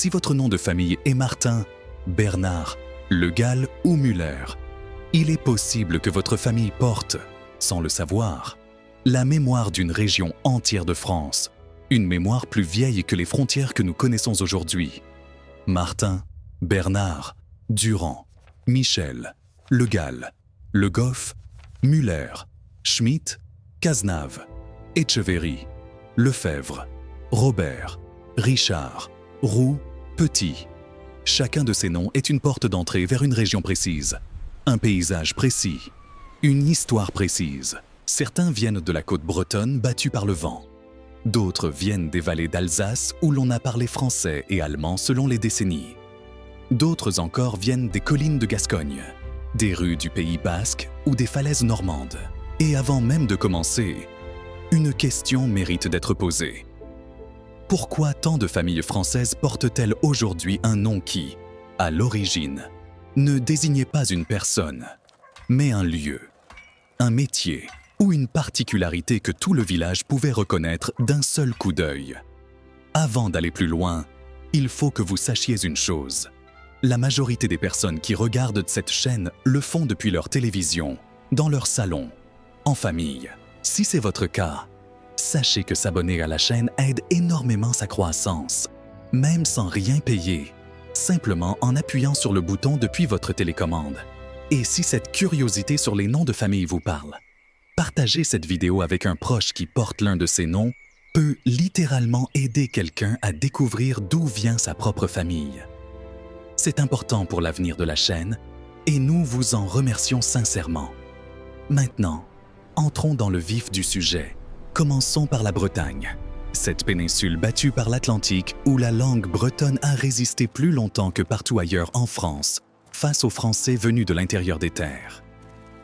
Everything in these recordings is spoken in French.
si votre nom de famille est Martin, Bernard, Le Gall ou Müller, il est possible que votre famille porte, sans le savoir, la mémoire d'une région entière de France, une mémoire plus vieille que les frontières que nous connaissons aujourd'hui. Martin, Bernard, Durand, Michel, Le Gall, Le Goff, Müller, Schmitt, Cazenave, Etcheverry, Lefebvre, Robert, Richard, Roux, Petit. Chacun de ces noms est une porte d'entrée vers une région précise, un paysage précis, une histoire précise. Certains viennent de la côte bretonne battue par le vent. D'autres viennent des vallées d'Alsace où l'on a parlé français et allemand selon les décennies. D'autres encore viennent des collines de Gascogne, des rues du Pays basque ou des falaises normandes. Et avant même de commencer, une question mérite d'être posée. Pourquoi tant de familles françaises portent-elles aujourd'hui un nom qui, à l'origine, ne désignait pas une personne, mais un lieu, un métier ou une particularité que tout le village pouvait reconnaître d'un seul coup d'œil? Avant d'aller plus loin, il faut que vous sachiez une chose. La majorité des personnes qui regardent cette chaîne le font depuis leur télévision, dans leur salon, en famille. Si c'est votre cas, sachez que s'abonner à la chaîne aide énormément sa croissance, même sans rien payer, simplement en appuyant sur le bouton depuis votre télécommande. Et si cette curiosité sur les noms de famille vous parle, partager cette vidéo avec un proche qui porte l'un de ces noms peut littéralement aider quelqu'un à découvrir d'où vient sa propre famille. C'est important pour l'avenir de la chaîne et nous vous en remercions sincèrement. Maintenant, entrons dans le vif du sujet. Commençons par la Bretagne. Cette péninsule battue par l'Atlantique où la langue bretonne a résisté plus longtemps que partout ailleurs en France face aux Français venus de l'intérieur des terres.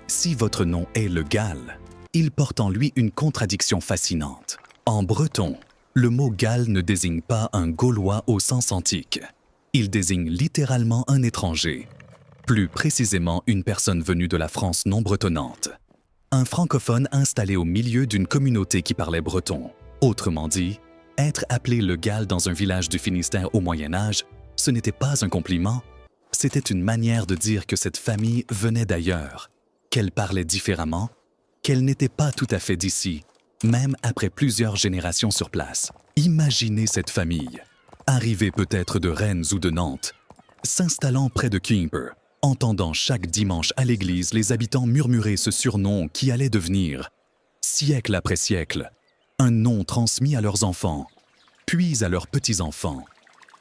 Si votre nom est Le Gall, il porte en lui une contradiction fascinante. En breton, le mot Gall ne désigne pas un Gaulois au sens antique. Il désigne littéralement un étranger, plus précisément une personne venue de la France non bretonnante. Un francophone installé au milieu d'une communauté qui parlait breton. Autrement dit, être appelé Le Gall dans un village du Finistère au Moyen Âge, ce n'était pas un compliment, c'était une manière de dire que cette famille venait d'ailleurs, qu'elle parlait différemment, qu'elle n'était pas tout à fait d'ici, même après plusieurs générations sur place. Imaginez cette famille, arrivée peut-être de Rennes ou de Nantes, s'installant près de Quimper, entendant chaque dimanche à l'église les habitants murmurer ce surnom qui allait devenir, siècle après siècle, un nom transmis à leurs enfants, puis à leurs petits-enfants,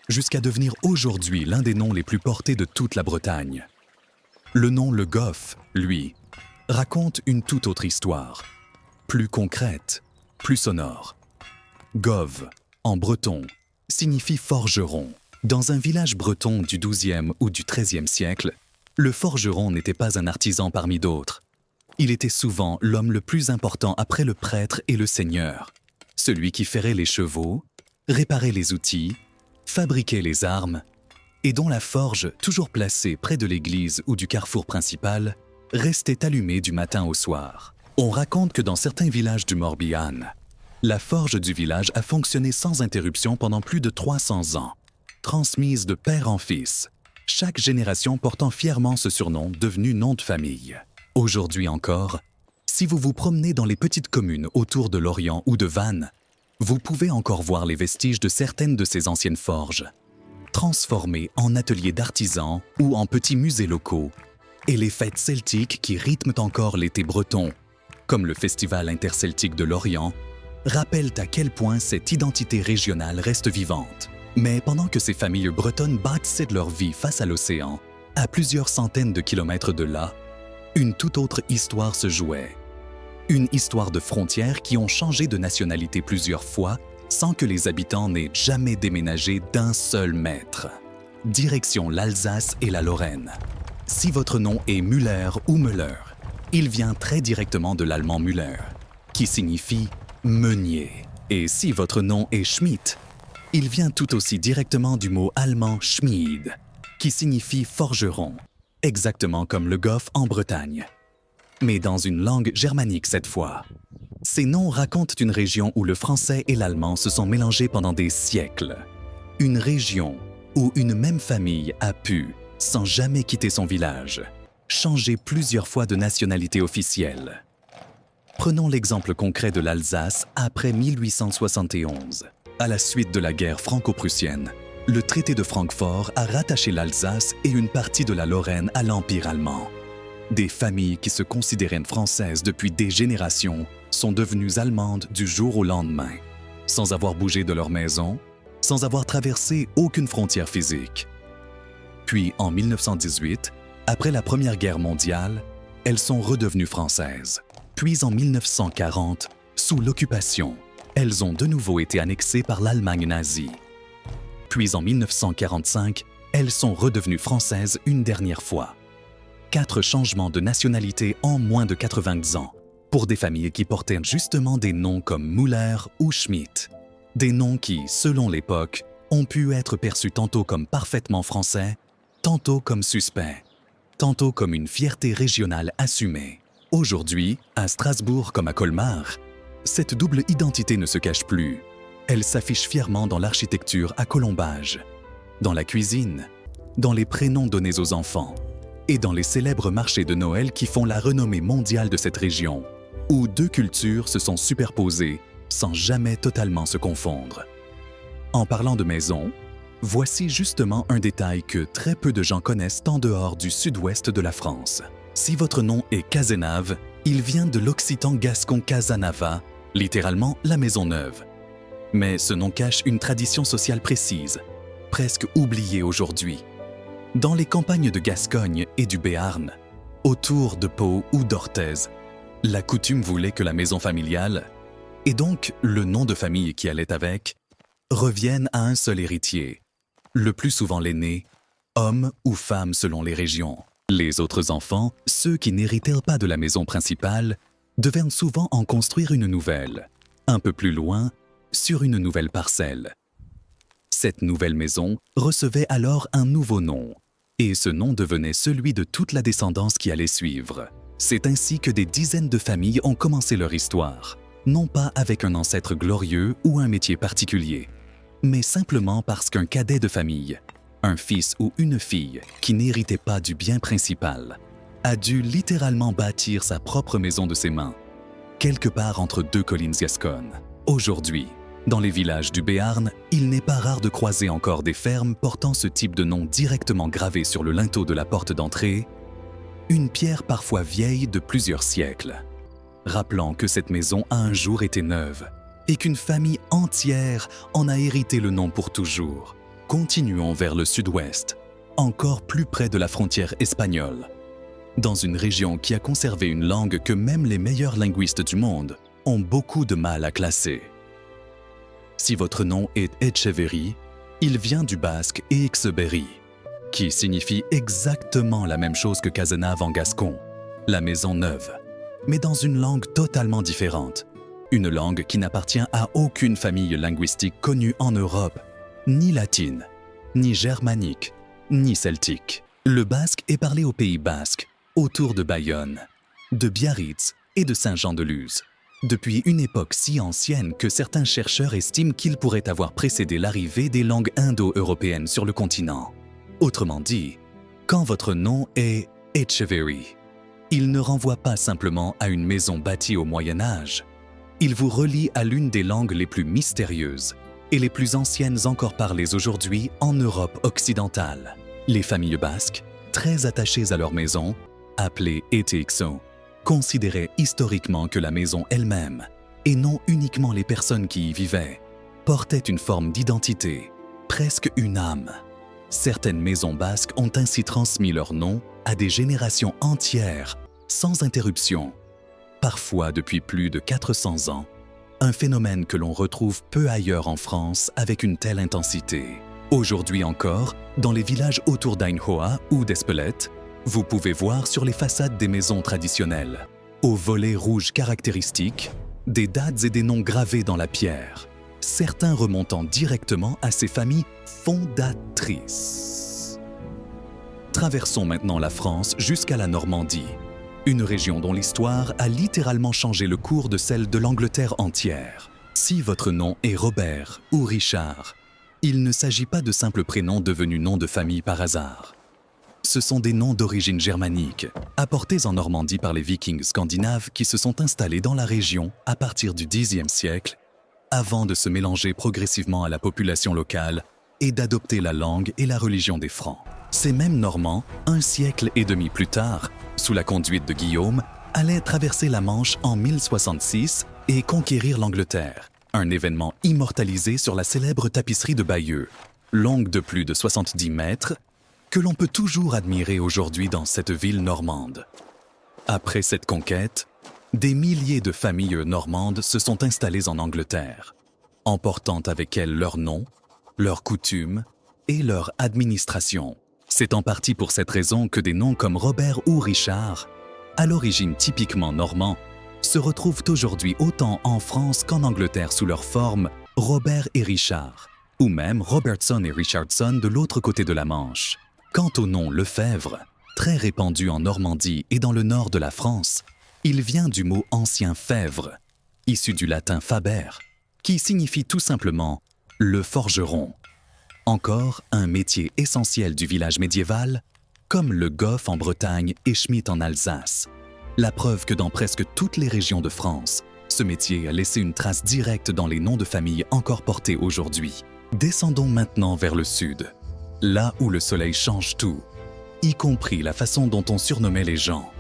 jusqu'à devenir aujourd'hui l'un des noms les plus portés de toute la Bretagne. Le nom Le Goff, lui, raconte une toute autre histoire, plus concrète, plus sonore. Gov, en breton, signifie forgeron. Dans un village breton du XIIe ou du XIIIe siècle, le forgeron n'était pas un artisan parmi d'autres. Il était souvent l'homme le plus important après le prêtre et le seigneur, celui qui ferrait les chevaux, réparait les outils, fabriquait les armes, et dont la forge, toujours placée près de l'église ou du carrefour principal, restait allumée du matin au soir. On raconte que dans certains villages du Morbihan, la forge du village a fonctionné sans interruption pendant plus de 300 ans, transmise de père en fils, chaque génération portant fièrement ce surnom devenu nom de famille. Aujourd'hui encore, si vous vous promenez dans les petites communes autour de Lorient ou de Vannes, vous pouvez encore voir les vestiges de certaines de ces anciennes forges, transformées en ateliers d'artisans ou en petits musées locaux, et les fêtes celtiques qui rythment encore l'été breton, comme le Festival interceltique de Lorient, rappellent à quel point cette identité régionale reste vivante. Mais pendant que ces familles bretonnes bâtissaient de leur vie face à l'océan, à plusieurs centaines de kilomètres de là, une toute autre histoire se jouait. Une histoire de frontières qui ont changé de nationalité plusieurs fois sans que les habitants n'aient jamais déménagé d'un seul mètre. Direction l'Alsace et la Lorraine. Si votre nom est Müller ou Müller, il vient très directement de l'allemand Müller, qui signifie meunier. Et si votre nom est Schmitt, il vient tout aussi directement du mot allemand Schmied, qui signifie forgeron, exactement comme le Goff en Bretagne, mais dans une langue germanique cette fois. Ces noms racontent une région où le français et l'allemand se sont mélangés pendant des siècles. Une région où une même famille a pu, sans jamais quitter son village, changer plusieurs fois de nationalité officielle. Prenons l'exemple concret de l'Alsace après 1871. À la suite de la guerre franco-prussienne, le traité de Francfort a rattaché l'Alsace et une partie de la Lorraine à l'Empire allemand. Des familles qui se considéraient françaises depuis des générations sont devenues allemandes du jour au lendemain, sans avoir bougé de leur maison, sans avoir traversé aucune frontière physique. Puis en 1918, après la Première Guerre mondiale, elles sont redevenues françaises. Puis en 1940, sous l'occupation, elles ont de nouveau été annexées par l'Allemagne nazie. Puis en 1945, elles sont redevenues françaises une dernière fois. 4 changements de nationalité en moins de 90 ans, pour des familles qui portaient justement des noms comme Müller ou Schmidt. Des noms qui, selon l'époque, ont pu être perçus tantôt comme parfaitement français, tantôt comme suspects, tantôt comme une fierté régionale assumée. Aujourd'hui, à Strasbourg comme à Colmar, cette double identité ne se cache plus. Elle s'affiche fièrement dans l'architecture à colombage, dans la cuisine, dans les prénoms donnés aux enfants et dans les célèbres marchés de Noël qui font la renommée mondiale de cette région, où 2 cultures se sont superposées sans jamais totalement se confondre. En parlant de maison, voici justement un détail que très peu de gens connaissent en dehors du sud-ouest de la France. Si votre nom est Cazenave, il vient de l'occitan gascon Casanava, littéralement la maison neuve. Mais ce nom cache une tradition sociale précise, presque oubliée aujourd'hui. Dans les campagnes de Gascogne et du Béarn, autour de Pau ou d'Orthez, la coutume voulait que la maison familiale, et donc le nom de famille qui allait avec, reviennent à un seul héritier, le plus souvent l'aîné, homme ou femme selon les régions. Les autres enfants, ceux qui n'héritèrent pas de la maison principale, devaient souvent en construire une nouvelle, un peu plus loin, sur une nouvelle parcelle. Cette nouvelle maison recevait alors un nouveau nom, et ce nom devenait celui de toute la descendance qui allait suivre. C'est ainsi que des dizaines de familles ont commencé leur histoire, non pas avec un ancêtre glorieux ou un métier particulier, mais simplement parce qu'un cadet de famille, un fils ou une fille qui n'héritait pas du bien principal, a dû littéralement bâtir sa propre maison de ses mains, quelque part entre 2 collines gasconnes. Aujourd'hui, dans les villages du Béarn, il n'est pas rare de croiser encore des fermes portant ce type de nom directement gravé sur le linteau de la porte d'entrée, une pierre parfois vieille de plusieurs siècles, rappelant que cette maison a un jour été neuve et qu'une famille entière en a hérité le nom pour toujours. Continuons vers le sud-ouest, encore plus près de la frontière espagnole, dans une région qui a conservé une langue que même les meilleurs linguistes du monde ont beaucoup de mal à classer. Si votre nom est Etcheverry, il vient du basque Exeberry, qui signifie exactement la même chose que Cazenave en gascon, la maison neuve, mais dans une langue totalement différente, une langue qui n'appartient à aucune famille linguistique connue en Europe, ni latine, ni germanique, ni celtique. Le basque est parlé au Pays basque, autour de Bayonne, de Biarritz et de Saint-Jean-de-Luz, depuis une époque si ancienne que certains chercheurs estiment qu'il pourrait avoir précédé l'arrivée des langues indo-européennes sur le continent. Autrement dit, quand votre nom est Etcheverry, il ne renvoie pas simplement à une maison bâtie au Moyen Âge, il vous relie à l'une des langues les plus mystérieuses et les plus anciennes encore parlées aujourd'hui en Europe occidentale. Les familles basques, très attachées à leur maison, appelées Etexo, considéraient historiquement que la maison elle-même, et non uniquement les personnes qui y vivaient, portait une forme d'identité, presque une âme. Certaines maisons basques ont ainsi transmis leur nom à des générations entières, sans interruption, parfois depuis plus de 400 ans, un phénomène que l'on retrouve peu ailleurs en France avec une telle intensité. Aujourd'hui encore, dans les villages autour d'Ainhoa ou d'Espelette, vous pouvez voir sur les façades des maisons traditionnelles, aux volets rouges caractéristiques, des dates et des noms gravés dans la pierre, certains remontant directement à ces familles fondatrices. Traversons maintenant la France jusqu'à la Normandie, une région dont l'histoire a littéralement changé le cours de celle de l'Angleterre entière. Si votre nom est Robert ou Richard, Il ne s'agit pas de simples prénoms devenus noms de famille par hasard. Ce sont des noms d'origine germanique, apportés en Normandie par les Vikings scandinaves qui se sont installés dans la région à partir du Xe siècle, avant de se mélanger progressivement à la population locale et d'adopter la langue et la religion des Francs. Ces mêmes Normands, un siècle et demi plus tard, sous la conduite de Guillaume, allaient traverser la Manche en 1066 et conquérir l'Angleterre, un événement immortalisé sur la célèbre tapisserie de Bayeux, longue de plus de 70 mètres, que l'on peut toujours admirer aujourd'hui dans cette ville normande. Après cette conquête, des milliers de familles normandes se sont installées en Angleterre, emportant avec elles leur nom, leurs coutumes et leur administration. C'est en partie pour cette raison que des noms comme Robert ou Richard, à l'origine typiquement normand, se retrouvent aujourd'hui autant en France qu'en Angleterre sous leur forme Robert et Richard, ou même Robertson et Richardson de l'autre côté de la Manche. Quant au nom Lefebvre, très répandu en Normandie et dans le nord de la France, il vient du mot ancien fèvre, issu du latin faber, qui signifie tout simplement le forgeron. Encore un métier essentiel du village médiéval, comme le Goff en Bretagne et Schmitt en Alsace. La preuve que dans presque toutes les régions de France, ce métier a laissé une trace directe dans les noms de famille encore portés aujourd'hui. Descendons maintenant vers le sud, là où le soleil change tout, y compris la façon dont on surnommait les gens.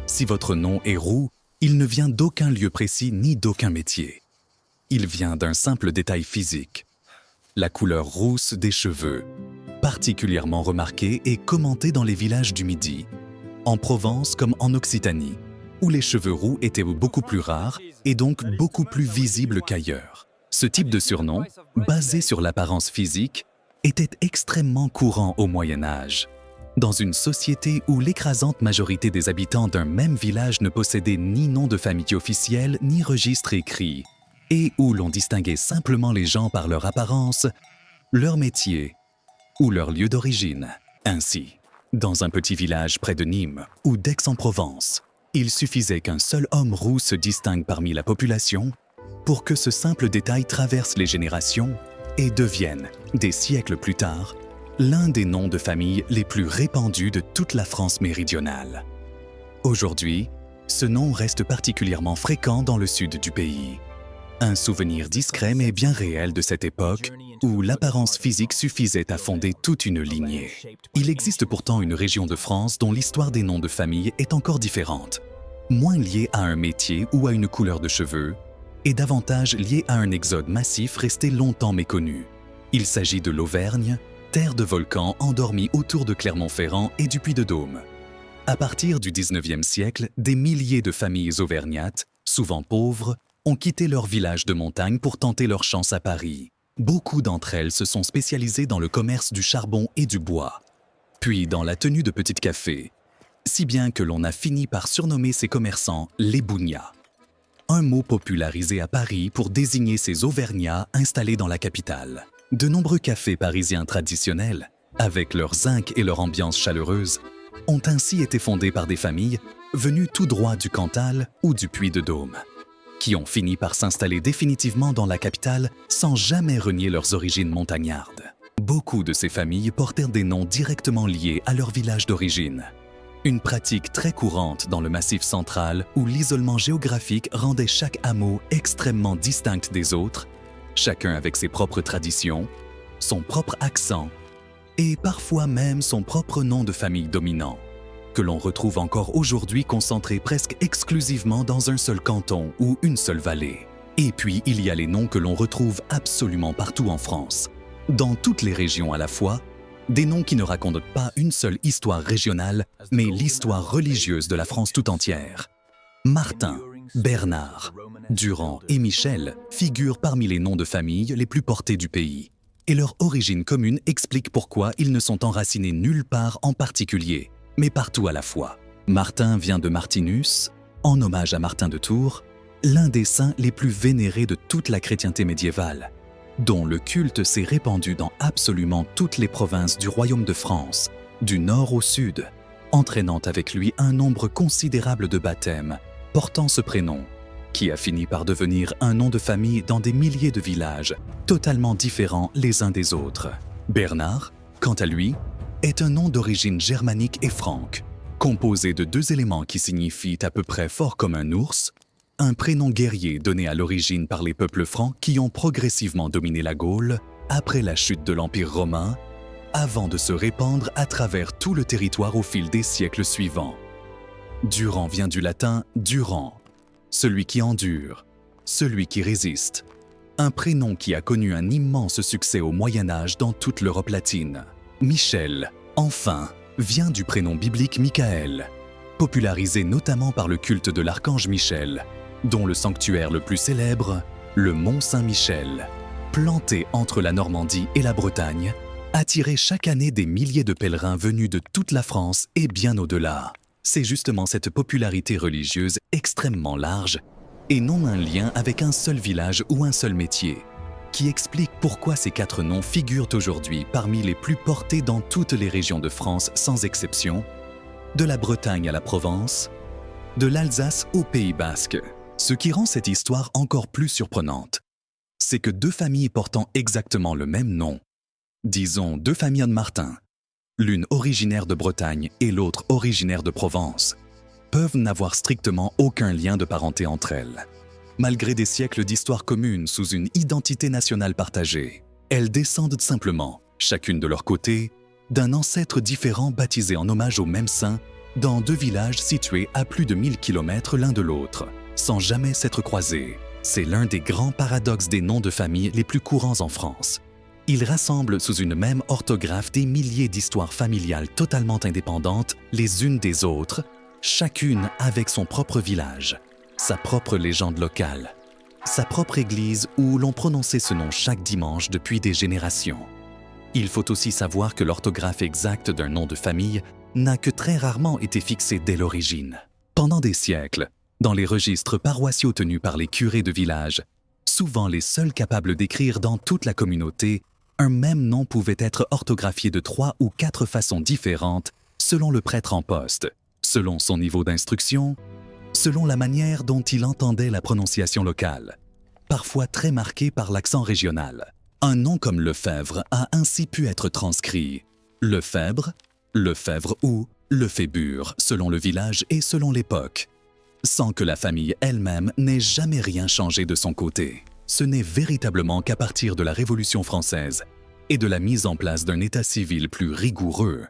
Si votre nom est Roux, il ne vient d'aucun lieu précis ni d'aucun métier. Il vient d'un simple détail physique, la couleur rousse des cheveux, particulièrement remarquée et commentée dans les villages du Midi, en Provence comme en Occitanie, où les cheveux roux étaient beaucoup plus rares et donc beaucoup plus visibles qu'ailleurs. Ce type de surnom, basé sur l'apparence physique, était extrêmement courant au Moyen Âge. Dans une société où l'écrasante majorité des habitants d'un même village ne possédaient ni nom de famille officiel ni registre écrit, et où l'on distinguait simplement les gens par leur apparence, leur métier ou leur lieu d'origine. Ainsi, dans un petit village près de Nîmes ou d'Aix-en-Provence, il suffisait qu'un seul homme roux se distingue parmi la population pour que ce simple détail traverse les générations et devienne, des siècles plus tard, l'un des noms de famille les plus répandus de toute la France méridionale. Aujourd'hui, ce nom reste particulièrement fréquent dans le sud du pays. Un souvenir discret mais bien réel de cette époque où l'apparence physique suffisait à fonder toute une lignée. Il existe pourtant une région de France dont l'histoire des noms de famille est encore différente, moins liée à un métier ou à une couleur de cheveux, et davantage liée à un exode massif resté longtemps méconnu. Il s'agit de l'Auvergne, terre de volcans endormis autour de Clermont-Ferrand et du Puy-de-Dôme. À partir du XIXe siècle, des milliers de familles auvergnates, souvent pauvres, ont quitté leur village de montagne pour tenter leur chance à Paris. Beaucoup d'entre elles se sont spécialisées dans le commerce du charbon et du bois, puis dans la tenue de petits cafés, si bien que l'on a fini par surnommer ces commerçants les bougnats. Un mot popularisé à Paris pour désigner ces Auvergnats installés dans la capitale. De nombreux cafés parisiens traditionnels, avec leur zinc et leur ambiance chaleureuse, ont ainsi été fondés par des familles venues tout droit du Cantal ou du Puy-de-Dôme, qui ont fini par s'installer définitivement dans la capitale sans jamais renier leurs origines montagnardes. Beaucoup de ces familles portèrent des noms directement liés à leur village d'origine. Une pratique très courante dans le Massif central où l'isolement géographique rendait chaque hameau extrêmement distinct des autres, chacun avec ses propres traditions, son propre accent et parfois même son propre nom de famille dominant, que l'on retrouve encore aujourd'hui concentré presque exclusivement dans un seul canton ou une seule vallée. Et puis il y a les noms que l'on retrouve absolument partout en France, dans toutes les régions à la fois, des noms qui ne racontent pas une seule histoire régionale, mais l'histoire religieuse de la France tout entière. Martin, Bernard, Durand et Michel figurent parmi les noms de famille les plus portés du pays. Et leur origine commune explique pourquoi ils ne sont enracinés nulle part en particulier, mais partout à la fois. Martin vient de Martinus, en hommage à Martin de Tours, l'un des saints les plus vénérés de toute la chrétienté médiévale, dont le culte s'est répandu dans absolument toutes les provinces du royaume de France, du nord au sud, entraînant avec lui un nombre considérable de baptêmes portant ce prénom, qui a fini par devenir un nom de famille dans des milliers de villages, totalement différents les uns des autres. Bernard, quant à lui, est un nom d'origine germanique et franque, composé de deux éléments qui signifient à peu près fort comme un ours, un prénom guerrier donné à l'origine par les peuples francs qui ont progressivement dominé la Gaule après la chute de l'Empire romain, avant de se répandre à travers tout le territoire au fil des siècles suivants. Durand vient du latin durant, celui qui endure, celui qui résiste, un prénom qui a connu un immense succès au Moyen Âge dans toute l'Europe latine. Michel, enfin, vient du prénom biblique Michaël, popularisé notamment par le culte de l'archange Michel, dont le sanctuaire le plus célèbre, le Mont Saint-Michel, planté entre la Normandie et la Bretagne, attirait chaque année des milliers de pèlerins venus de toute la France et bien au-delà. C'est justement cette popularité religieuse extrêmement large et non un lien avec un seul village ou un seul métier, qui explique pourquoi ces 4 noms figurent aujourd'hui parmi les plus portés dans toutes les régions de France sans exception, de la Bretagne à la Provence, de l'Alsace au Pays Basque. Ce qui rend cette histoire encore plus surprenante, c'est que 2 familles portant exactement le même nom, disons 2 familles de Martin, l'une originaire de Bretagne et l'autre originaire de Provence, peuvent n'avoir strictement aucun lien de parenté entre elles. Malgré des siècles d'histoire commune sous une identité nationale partagée, elles descendent simplement, chacune de leur côté, d'un ancêtre différent baptisé en hommage au même saint dans 2 villages situés à plus de 1000 km l'un de l'autre, sans jamais s'être croisés. C'est l'un des grands paradoxes des noms de famille les plus courants en France. Ils rassemblent sous une même orthographe des milliers d'histoires familiales totalement indépendantes les unes des autres, chacune avec son propre village, sa propre légende locale, sa propre église où l'on prononçait ce nom chaque dimanche depuis des générations. Il faut aussi savoir que l'orthographe exacte d'un nom de famille n'a que très rarement été fixée dès l'origine. Pendant des siècles, dans les registres paroissiaux tenus par les curés de village, souvent les seuls capables d'écrire dans toute la communauté, un même nom pouvait être orthographié de 3 ou 4 façons différentes selon le prêtre en poste, selon son niveau d'instruction, selon la manière dont il entendait la prononciation locale, parfois très marquée par l'accent régional. Un nom comme Lefebvre a ainsi pu être transcrit Lefebvre, Lefebvre ou Lefébure, selon le village et selon l'époque, sans que la famille elle-même n'ait jamais rien changé de son côté. Ce n'est véritablement qu'à partir de la Révolution française et de la mise en place d'un état civil plus rigoureux,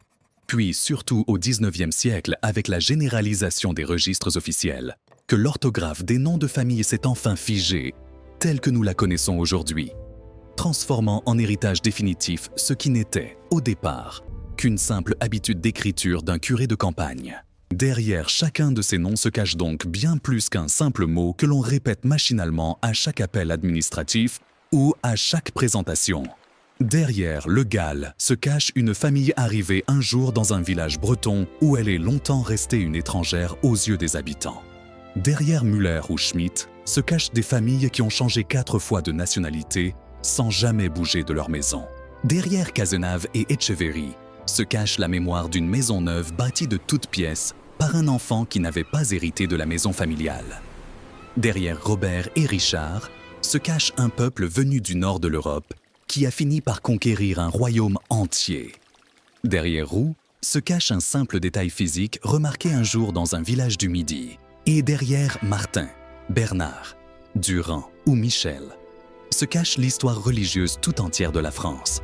puis surtout au XIXe siècle avec la généralisation des registres officiels, que l'orthographe des noms de famille s'est enfin figée, telle que nous la connaissons aujourd'hui, transformant en héritage définitif ce qui n'était, au départ, qu'une simple habitude d'écriture d'un curé de campagne. Derrière chacun de ces noms se cache donc bien plus qu'un simple mot que l'on répète machinalement à chaque appel administratif ou à chaque présentation. Derrière le Gall se cache une famille arrivée un jour dans un village breton où elle est longtemps restée une étrangère aux yeux des habitants. Derrière Müller ou Schmitt se cachent des familles qui ont changé 4 fois de nationalité sans jamais bouger de leur maison. Derrière Cazenave et Etcheverry se cache la mémoire d'une maison neuve bâtie de toutes pièces par un enfant qui n'avait pas hérité de la maison familiale. Derrière Robert et Richard se cache un peuple venu du nord de l'Europe qui a fini par conquérir un royaume entier. Derrière Roux se cache un simple détail physique remarqué un jour dans un village du Midi. Et derrière Martin, Bernard, Durand ou Michel se cache l'histoire religieuse tout entière de la France.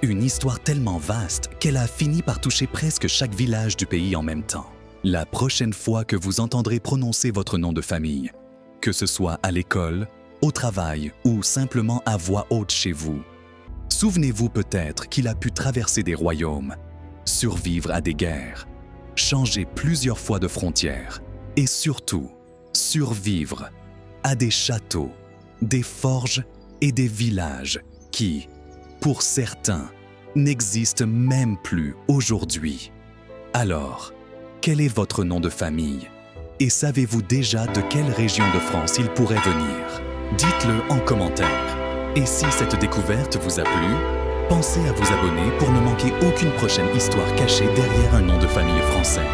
Une histoire tellement vaste qu'elle a fini par toucher presque chaque village du pays en même temps. La prochaine fois que vous entendrez prononcer votre nom de famille, que ce soit à l'école, au travail ou simplement à voix haute chez vous, souvenez-vous peut-être qu'il a pu traverser des royaumes, survivre à des guerres, changer plusieurs fois de frontières et surtout survivre à des châteaux, des forges et des villages qui, pour certains, n'existent même plus aujourd'hui. Alors, quel est votre nom de famille? Et savez-vous déjà de quelle région de France il pourrait venir? Dites-le en commentaire. Et si cette découverte vous a plu, pensez à vous abonner pour ne manquer aucune prochaine histoire cachée derrière un nom de famille français.